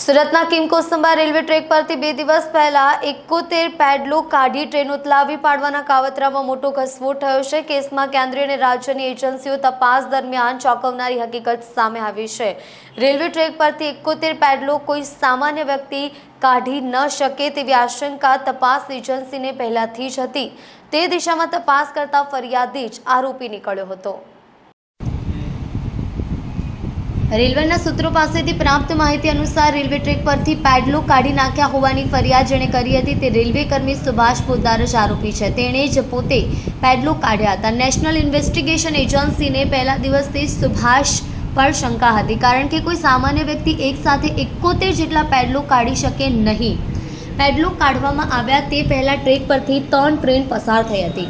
સુરતના કિમકોસ્તંબા railway track પરથી 2 દિવસ પહેલા 71 પેડલોક કાઢી ટ્રેન ઉથલાવી પાડવાના કાવતરામાં મોટો ઘસફોટ થયો છે। કેસમાં કેન્દ્રીય અને રાજ્યની એજન્સીઓ તપાસ દરમિયાન ચોંકાવનારી હકીકત સામે આવી છે। રેલવે ટ્રેક પરથી 71 પેડલોક કોઈ સામાન્ય વ્યક્તિ કાઢી ન શકે તેવી આશંકા તપાસ એજન્સીને પહેલાથી જ હતી। તે દિશામાં તપાસ કરતા ફરિયાદી જ આરોપી નીકળ્યો હતો। રેલવેના સૂત્રો પાસેથી પ્રાપ્ત માહિતી અનુસાર રેલવે ટ્રેક પરથી પેડલોક કાઢી નાખ્યા હોવાની ફરિયાદ જેણે કરી હતી તે રેલવે કર્મી સુભાષ પોદ્દાર જ આરોપી છે। તેણે જ પોતે પેડલોક કાઢ્યા હતા। નેશનલ ઇન્વેસ્ટિગેશન એજન્સીને પહેલા દિવસથી સુભાષ પર શંકા હતી, કારણ કે કોઈ સામાન્ય વ્યક્તિ એક સાથે 71 જેટલા પેડલોક કાઢી શકે નહીં। પેડલોક કાઢવામાં આવ્યા તે પહેલા ટ્રેક પરથી 3 ટ્રેન પસાર થઈ હતી।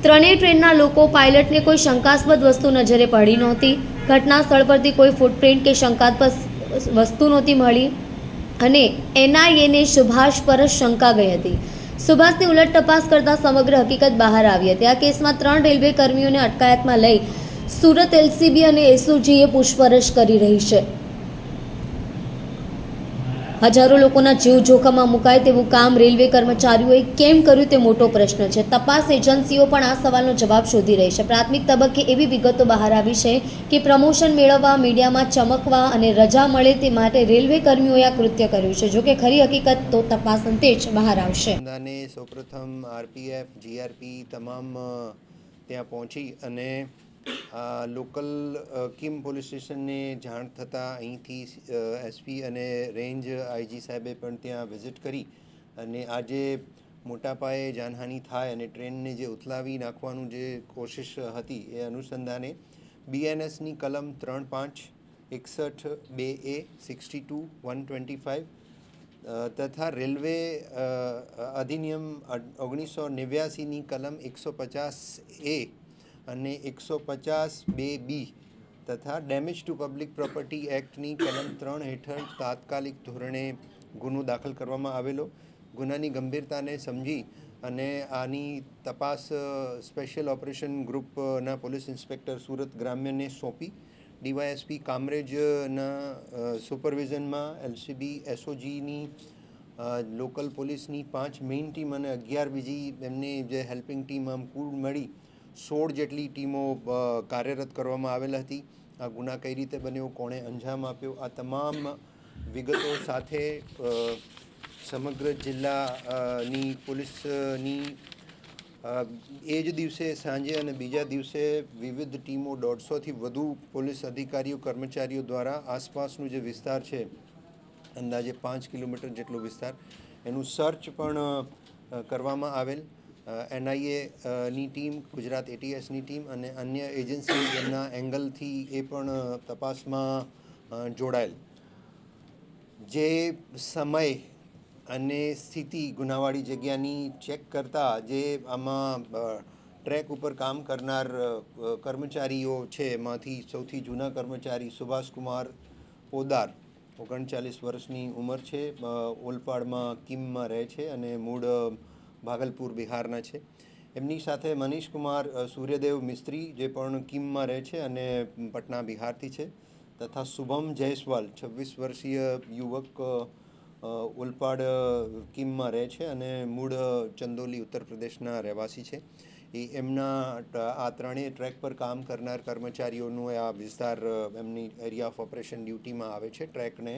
ત્રણેય ટ્રેનના લોકો પાયલટને કોઈ શંકાસ્પદ વસ્તુ નજરે પડી નહોતી। ઘટના સ્થળ પરથી કોઈ ફૂટપ્રિન્ટ કે શંકાસ્પદ વસ્તુ નહોતી મળી અને એનઆઈએને સુભાષ પર જ શંકા ગઈ હતી। સુભાષની ઉલટ તપાસ કરતા સમગ્ર હકીકત બહાર આવી હતી। આ કેસમાં 3 રેલવે કર્મીઓને અટકાયતમાં લઈ સુરત એલસીબી અને એસઓજીએ પૂછપરછ કરી રહી છે। હજારો લોકોના જીવ જોખમમાં મુકાય તેવું કામ રેલવે કર્મચારીઓએ કેમ કર્યું તે મોટો પ્રશ્ન છે। તપાસ એજન્સીઓ પણ આ સવાલનો જવાબ શોધી રહી છે। પ્રાથમિક તબક્કે એવી વિગતો બહાર આવી છે કે પ્રમોશન મેળવવા, મીડિયામાં ચમકવા અને રજા મળે તે માટે રેલવે કર્મીઓએ આ કૃત્ય કર્યું છે। જોકે ખરી હકીકત તો તપાસ અંતે જ બહાર આવશે। સૌપ્રથમ આરપીએફ, જીઆરપી તમામ ત્યાં પહોંચી અને લોકલ કિમ પોલીસ સ્ટેશનને જાણ થતાં અહીંથી એસપી અને રેન્જ આઈજી સાહેબે પણ ત્યાં વિઝિટ કરી અને આજે મોટા પાયે જાનહાનિ થાય અને ટ્રેનને જે ઉથલાવી નાખવાનું જે કોશિશ હતી એ અનુસંધાને બીએનએસની કલમ 3(5), 61(2)A, 62(125) તથા રેલવે અધિનિયમ 1989ની કલમ 150A અને 150(2)B તથા ડેમેજ ટુ પબ્લિક પ્રોપર્ટી એક્ટની કલમ 3 હેઠળ તાત્કાલિક ધોરણે ગુનો દાખલ કરવામાં આવેલો। ગુનાની ગંભીરતાને સમજી અને આની તપાસ સ્પેશિયલ ઓપરેશન ગ્રુપના પોલીસ ઇન્સ્પેક્ટર સુરત ગ્રામ્યને સોંપી ડીવાયએસપી કામરેજના સુપરવિઝનમાં એલસીબી એસઓજીની લોકલ પોલીસની 5 મેઇન ટીમ અને 11 બીજી એમની જે હેલ્પિંગ ટીમ આમ કુલ મળી 16 જેટલી ટીમો કાર્યરત કરવામાં આવેલ હતી। આ ગુના કઈ રીતે બન્યો, કોણે અંજામ આપ્યો, આ તમામ વિગતો સાથે સમગ્ર જિલ્લાની પોલીસની એ જ દિવસે સાંજે અને બીજા દિવસે વિવિધ ટીમો 150થી વધુ પોલીસ અધિકારીઓ કર્મચારીઓ દ્વારા આસપાસનું જે વિસ્તાર છે અંદાજે 5 કિલોમીટર જેટલો વિસ્તાર એનું સર્ચ પણ કરવામાં આવેલ। એનઆઈએ ની ટીમ, ગુજરાત એટીએસની ટીમ અને અન્ય એજન્સી એમના એંગલથી એ પણ તપાસમાં જોડાયેલ। જે સમય અને સ્થિતિ ગુનાવાળી જગ્યાની ચેક કરતાં જે આમાં ટ્રેક ઉપર કામ કરનાર કર્મચારીઓ છે એમાંથી સૌથી જૂના કર્મચારી સુભાષકુમાર પોદ્દાર, 39 વર્ષની ઉંમર છે, ઓલપાડમાં કિમમાં રહે છે અને મૂળ ભાગલપુર બિહારના છે। એમની સાથે મનીષકુમાર સૂર્યદેવ મિસ્ત્રી જે પણ કિમમાં રહે છે અને પટના બિહારથી છે તથા શુભમ જયસ્વાલ 26 વર્ષીય યુવક ઓલપાડ કિમમાં રહે છે અને મૂળ ચંદોલી ઉત્તર પ્રદેશના રહેવાસી છે। એમના આ ત્રણેય ટ્રેક પર કામ કરનાર કર્મચારીઓનું આ વિસ્તાર એમની એરિયા ઓફ ઓપરેશન ડ્યુટીમાં આવે છે। ટ્રેકને